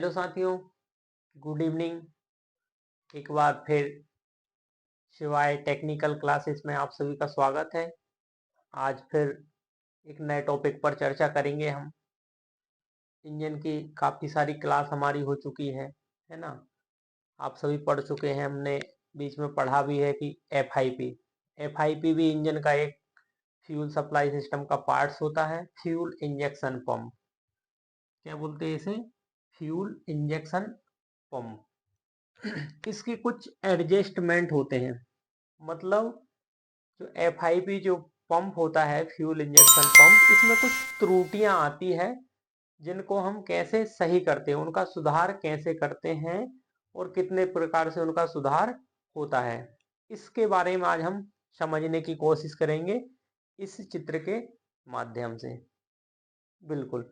Hello साथियों, good evening. एक बार फिर शिवाय टेक्निकल क्लासेस में आप सभी का स्वागत है। आज फिर एक नए टॉपिक पर चर्चा करेंगे हम। इंजन की काफ़ी सारी क्लास हमारी हो चुकी है ना। आप सभी पढ़ चुके हैं, हमने बीच में पढ़ा भी है कि एफ आई पी भी इंजन का एक फ्यूल सप्लाई सिस्टम का पार्ट्स होता है। फ्यूल इंजेक्शन पंप, क्या बोलते हैं इसे? Fuel injection pump. इसके कुछ एडजस्टमेंट होते हैं। मतलब जो एफ जो पंप होता है, फ्यूल इंजेक्शन पंप, इसमें कुछ त्रुटियां आती है जिनको हम कैसे सही करते हैं, उनका सुधार कैसे करते हैं और कितने प्रकार से उनका सुधार होता है, इसके बारे में आज हम समझने की कोशिश करेंगे इस चित्र के माध्यम से। बिल्कुल।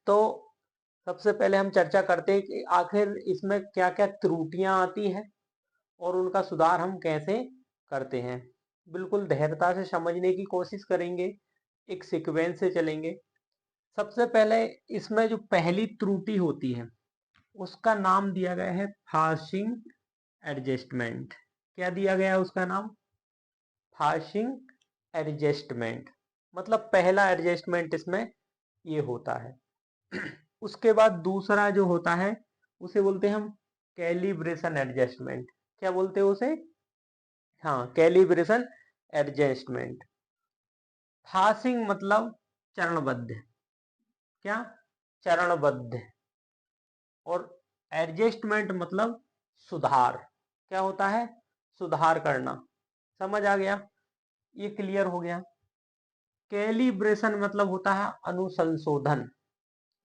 तो सबसे पहले हम चर्चा करते हैं कि आखिर इसमें क्या क्या त्रुटियां आती हैं और उनका सुधार हम कैसे करते हैं। बिल्कुल धैर्यता से समझने की कोशिश करेंगे, एक सीक्वेंस से चलेंगे। सबसे पहले इसमें जो पहली त्रुटि होती है उसका नाम दिया गया है फासिंग एडजस्टमेंट। क्या दिया गया है उसका नाम? फासिंग एडजस्टमेंट। मतलब पहला एडजस्टमेंट इसमें ये होता है। उसके बाद दूसरा जो होता है उसे बोलते हैं हम कैलिब्रेशन एडजस्टमेंट। क्या बोलते हैं उसे? हाँ, कैलिब्रेशन एडजस्टमेंट। फासिंग मतलब चरणबद्ध। क्या? चरणबद्ध। और एडजस्टमेंट मतलब सुधार। क्या होता है? सुधार करना। समझ आ गया? ये क्लियर हो गया। कैलिब्रेशन मतलब होता है अनुसंशोधन।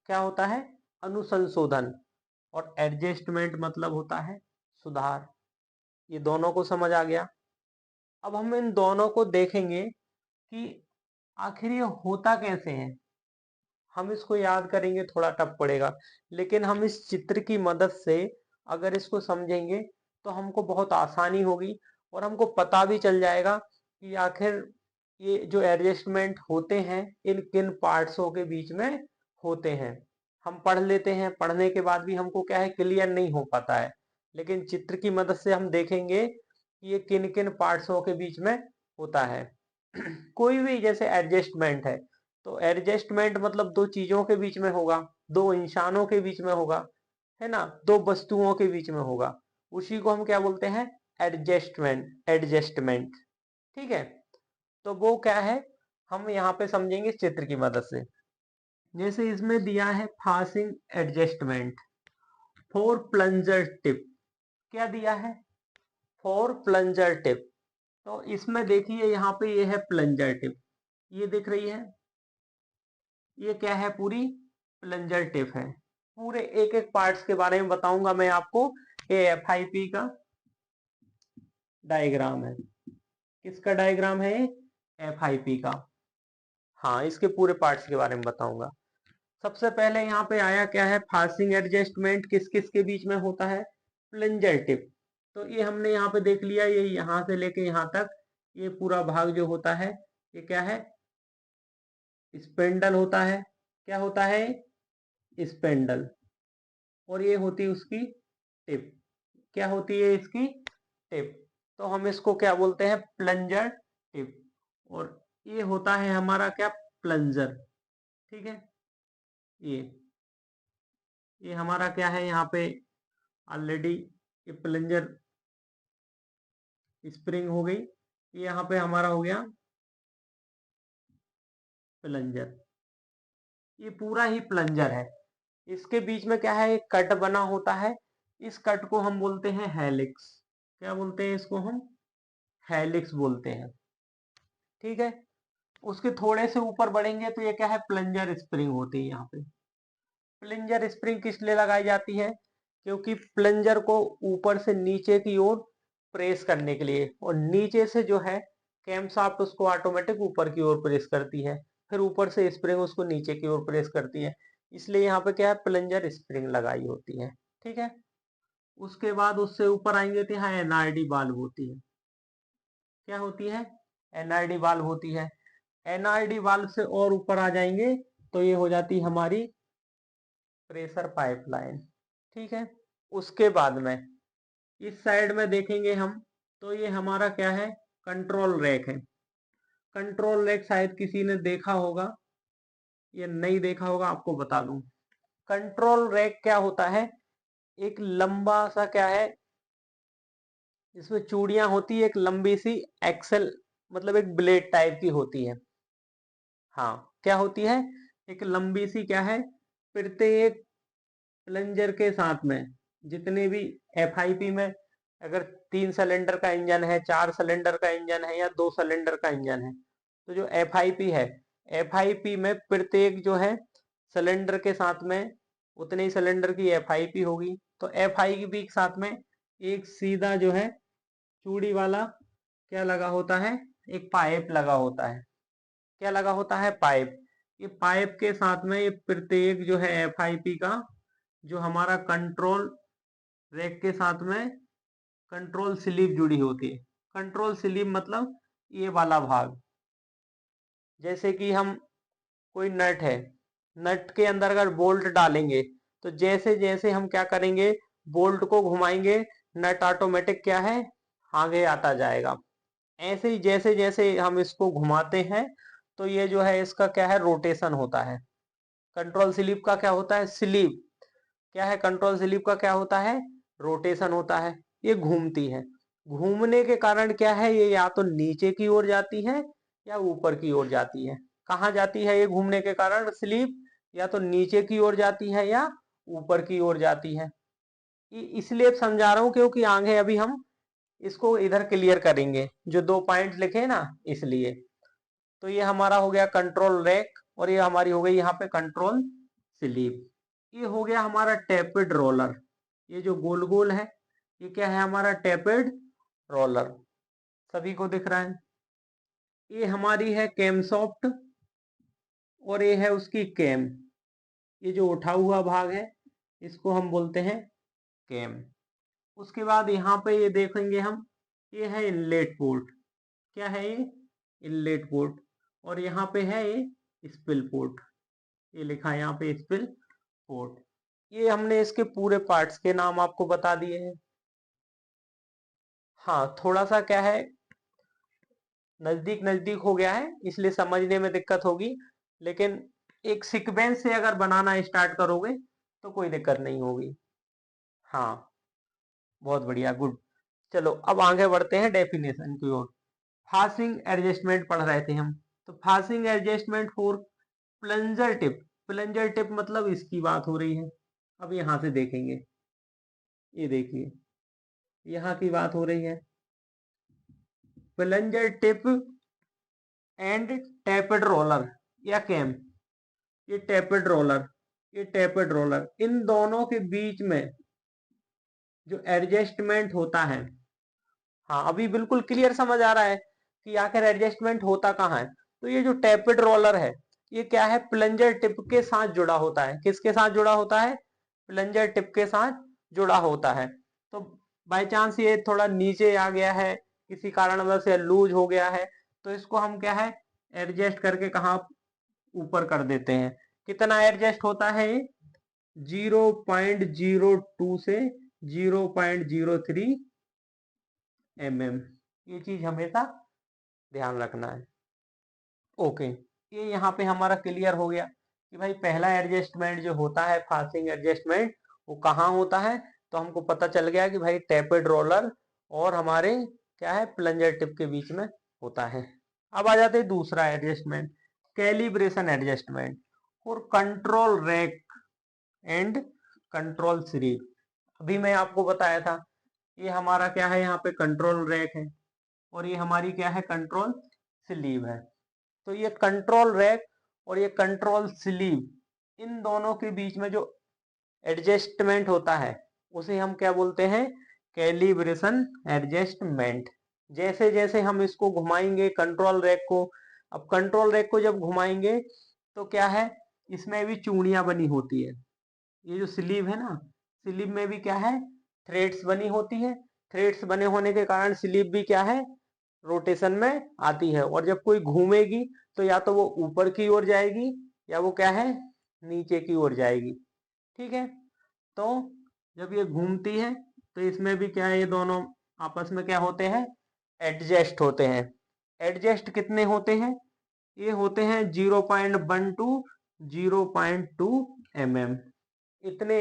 क्या होता है? अनुसंशोधन। और एडजस्टमेंट मतलब होता है सुधार। ये दोनों को समझ आ गया। अब हम इन दोनों को देखेंगे कि आखिर ये होता कैसे है। हम इसको याद करेंगे थोड़ा टफ पड़ेगा, लेकिन हम इस चित्र की मदद से अगर इसको समझेंगे तो हमको बहुत आसानी होगी और हमको पता भी चल जाएगा कि आखिर ये जो एडजस्टमेंट होते हैं इन किन पार्ट्सों के बीच में होते हैं। हम पढ़ लेते हैं, पढ़ने के बाद भी हमको क्या है, क्लियर नहीं हो पाता है, लेकिन चित्र की मदद से हम देखेंगे कि ये किन किन पार्ट्सों के बीच में होता है। कोई भी जैसे एडजस्टमेंट है तो एडजस्टमेंट मतलब दो चीजों के बीच में होगा, दो इंसानों के बीच में होगा, है ना, दो वस्तुओं के बीच में होगा। उसी को हम क्या बोलते हैं? एडजस्टमेंट। ठीक है। तो वो क्या है, हम यहाँ पे समझेंगे चित्र की मदद से। जैसे इसमें दिया है फासिंग एडजस्टमेंट फॉर प्लंजर टिप। क्या दिया है? For plunger tip. तो इसमें देखिए यहाँ पे ये है प्लंजर टिप, ये दिख रही है, ये क्या है? पूरी प्लंजर टिप है। पूरे एक एक पार्ट्स के बारे में बताऊंगा मैं आपको। ये एफ का डायग्राम है। किसका डायग्राम है? एफ का। हाँ, इसके पूरे पार्ट्स के बारे में बताऊंगा। सबसे पहले यहाँ पे आया क्या है? फासिंग एडजस्टमेंट किस किस के बीच में होता है? Plunger tip. तो ये हमने यहाँ पे देख लिया, ये यहाँ से लेके यहाँ तक ये पूरा भाग जो होता है ये क्या है? स्पेंडल होता है। क्या होता है? स्पेंडल। और ये होती उसकी टिप। क्या होती है इसकी? टिप। तो हम इसको क्या बोलते हैं? Plunger tip. और ये होता है हमारा क्या? प्लंजर। ठीक है। ये हमारा क्या है? यहाँ पे ऑलरेडी ये प्लंजर स्प्रिंग हो गई। ये यहाँ पे हमारा हो गया प्लंजर। ये पूरा ही प्लंजर है। इसके बीच में क्या है? एक कट बना होता है। इस कट को हम बोलते हैं हेलिक्स। क्या बोलते हैं इसको हम? हेलिक्स बोलते हैं। ठीक है। उसके थोड़े से ऊपर बढ़ेंगे तो ये क्या है? प्लंजर स्प्रिंग होती है यहाँ पे। प्लंजर स्प्रिंग किस लिए लगाई जाती है? क्योंकि प्लंजर को ऊपर से नीचे की ओर प्रेस करने के लिए, और नीचे से जो है कैमशाफ्ट उसको ऑटोमेटिक ऊपर की ओर प्रेस करती है, फिर ऊपर से स्प्रिंग उसको नीचे की ओर प्रेस करती है। इसलिए यहाँ पे क्या है? प्लंजर स्प्रिंग लगाई होती है। ठीक है। उसके बाद उससे ऊपर आएंगे तो यहाँ एनआरडी वाल्व होती है। क्या होती है? एनआरडी वाल्व होती है। एनआरडी वाल्व से और ऊपर आ जाएंगे तो ये हो जाती है हमारी प्रेशर पाइपलाइन। ठीक है, उसके बाद में इस साइड में देखेंगे हम तो ये हमारा क्या है, कंट्रोल रैक है। कंट्रोल रैक शायद किसी ने देखा होगा या नहीं देखा होगा, आपको बता दूं। कंट्रोल रैक क्या होता है, एक लंबा सा क्या है, इसमें चूड़ियां होती है, एक लंबी सी एक्सल मतलब एक ब्लेड टाइप की होती है। हाँ, क्या होती है, एक लंबी सी क्या है, प्रत्येक प्लंजर के साथ में जितने भी एफआईपी में अगर 3 सिलेंडर का इंजन है, 4 सिलेंडर का इंजन है या 2 सिलेंडर का इंजन है, तो जो एफआईपी है, एफआईपी में प्रत्येक जो है सिलेंडर के साथ में उतने ही सिलेंडर की एफआईपी होगी। तो एफआईपी के साथ में एक सीधा जो है चूड़ी वाला क्या लगा होता है, एक पाइप लगा होता है। क्या लगा होता है, पाइप। ये पाइप के साथ में ये प्रत्येक जो है एफआईपी का जो हमारा कंट्रोल रैक के साथ में कंट्रोल स्लीव जुड़ी होती है। कंट्रोल स्लीव मतलब ये वाला भाग, जैसे कि हम कोई नट है, नट के अंदर अगर बोल्ट डालेंगे तो जैसे जैसे हम क्या करेंगे, बोल्ट को घुमाएंगे, नट ऑटोमेटिक क्या है, आगे आता जाएगा। ऐसे ही जैसे जैसे हम इसको घुमाते हैं तो ये जो है इसका क्या है, रोटेशन होता है। कंट्रोल स्लीव का क्या होता है, स्लीव क्या है, कंट्रोल स्लीव का क्या होता है, रोटेशन होता है। ये घूमती है, घूमने के कारण क्या है, ये या तो नीचे की ओर जाती है या ऊपर की ओर जाती है। कहाँ जाती है ये घूमने के कारण स्लीव, या तो नीचे की ओर जाती है या ऊपर की ओर जाती है। इसलिए समझा रहा हूं क्योंकि आगे अभी हम इसको इधर क्लियर करेंगे, जो 2 पॉइंट लिखे हैं ना, इसलिए। तो ये हमारा हो गया कंट्रोल रैक और ये हमारी हो गई यहाँ पे कंट्रोल स्लीव। ये हो गया हमारा टैपेड रोलर। ये जो गोल गोल है ये क्या है, हमारा टैपेड रोलर, सभी को दिख रहा है। ये हमारी है कैम सॉफ्ट और ये है उसकी कैम। ये जो उठा हुआ भाग है इसको हम बोलते हैं कैम। उसके बाद यहाँ पे ये देखेंगे हम, ये है इनलेट पोर्ट। क्या है ये, इनलेट पोर्ट। और यहाँ पे है ये स्पिल पोर्ट, ये लिखा है यहाँ पे स्पिल पोर्ट। ये हमने इसके पूरे पार्ट्स के नाम आपको बता दिए हैं। हाँ, थोड़ा सा क्या है, नजदीक नजदीक हो गया है इसलिए समझने में दिक्कत होगी, लेकिन एक सीक्वेंस से अगर बनाना स्टार्ट करोगे तो कोई दिक्कत नहीं होगी। हाँ, बहुत बढ़िया, गुड। चलो अब आगे बढ़ते हैं डेफिनेशन की ओर। फासिंग एडजस्टमेंट पढ़ रहे थे हम, तो facing adjustment for plunger tip. Plunger tip मतलब इसकी बात हो रही है। अब यहां से देखेंगे, ये देखिए यहाँ की बात हो रही है, प्लंजर टिप एंड टैपेड रोलर या कैम। ये टैपेड रोलर, ये टैपेड रोलर, इन दोनों के बीच में जो एडजस्टमेंट होता है। हाँ, अभी बिल्कुल क्लियर समझ आ रहा है कि आखिर एडजस्टमेंट होता कहाँ है। तो ये जो टैपेड रोलर है ये क्या है, प्लंजर टिप के साथ जुड़ा होता है। किसके साथ जुड़ा होता है, प्लंजर टिप के साथ जुड़ा होता है। तो बाय चांस ये थोड़ा नीचे आ गया है, किसी कारणवश से लूज हो गया है, तो इसको हम क्या है, एडजस्ट करके कहाँ ऊपर कर देते हैं। कितना एडजस्ट होता है ये, 0.02 से 0.03 mm। ये चीज हमेशा ध्यान रखना है। ओके, ये यहाँ पे हमारा क्लियर हो गया कि भाई पहला एडजस्टमेंट जो होता है, फासिंग एडजस्टमेंट, वो कहाँ होता है। तो हमको पता चल गया कि भाई टैपेड रोलर और हमारे क्या है, प्लंजर टिप के बीच में होता है। अब आ जाते हैं दूसरा एडजस्टमेंट, कैलिब्रेशन एडजस्टमेंट और control rack and control sleeve. अभी मैं आपको बताया था, ये हमारा क्या है, यहाँ पे कंट्रोल रैक है और ये हमारी क्या है, कंट्रोल स्लीव है। तो ये कंट्रोल रैक और ये कंट्रोल स्लीव, इन दोनों के बीच में जो एडजस्टमेंट होता है उसे हम क्या बोलते हैं, कैलिब्रेशन एडजस्टमेंट। जैसे जैसे हम इसको घुमाएंगे कंट्रोल रैक को, अब कंट्रोल रैक को जब घुमाएंगे तो क्या है, इसमें भी चूड़ियां बनी होती है। ये जो स्लीव है ना, स्लीव में भी क्या है, थ्रेड्स बनी होती है। थ्रेड्स बने होने के कारण स्लीव भी क्या है, रोटेशन में आती है। और जब कोई घूमेगी तो या तो वो ऊपर की ओर जाएगी या वो क्या है, नीचे की ओर जाएगी। ठीक है। तो जब ये घूमती है तो इसमें भी क्या है, ये दोनों आपस में क्या होते हैं, एडजस्ट होते हैं। एडजस्ट कितने होते हैं, ये होते हैं 0.1 टू 0.2 mm। इतने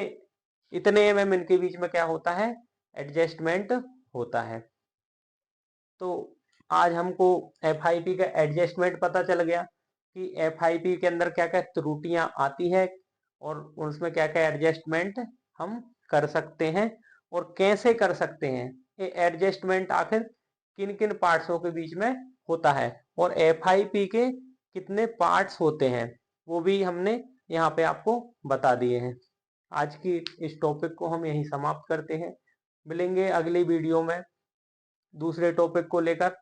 इतने mm इनके बीच में क्या होता है, एडजस्टमेंट होता है। तो आज हमको FIP का एडजस्टमेंट पता चल गया कि FIP के अंदर क्या क्या त्रुटियां आती है और उसमें क्या क्या एडजस्टमेंट हम कर सकते हैं और कैसे कर सकते हैं। ये एडजस्टमेंट आखिर किन किन पार्ट्सों के बीच में होता है और FIP के कितने पार्ट्स होते हैं, वो भी हमने यहाँ पे आपको बता दिए हैं। आज की इस टॉपिक को हम यहीं समाप्त करते हैं। मिलेंगे अगली वीडियो में दूसरे टॉपिक को लेकर।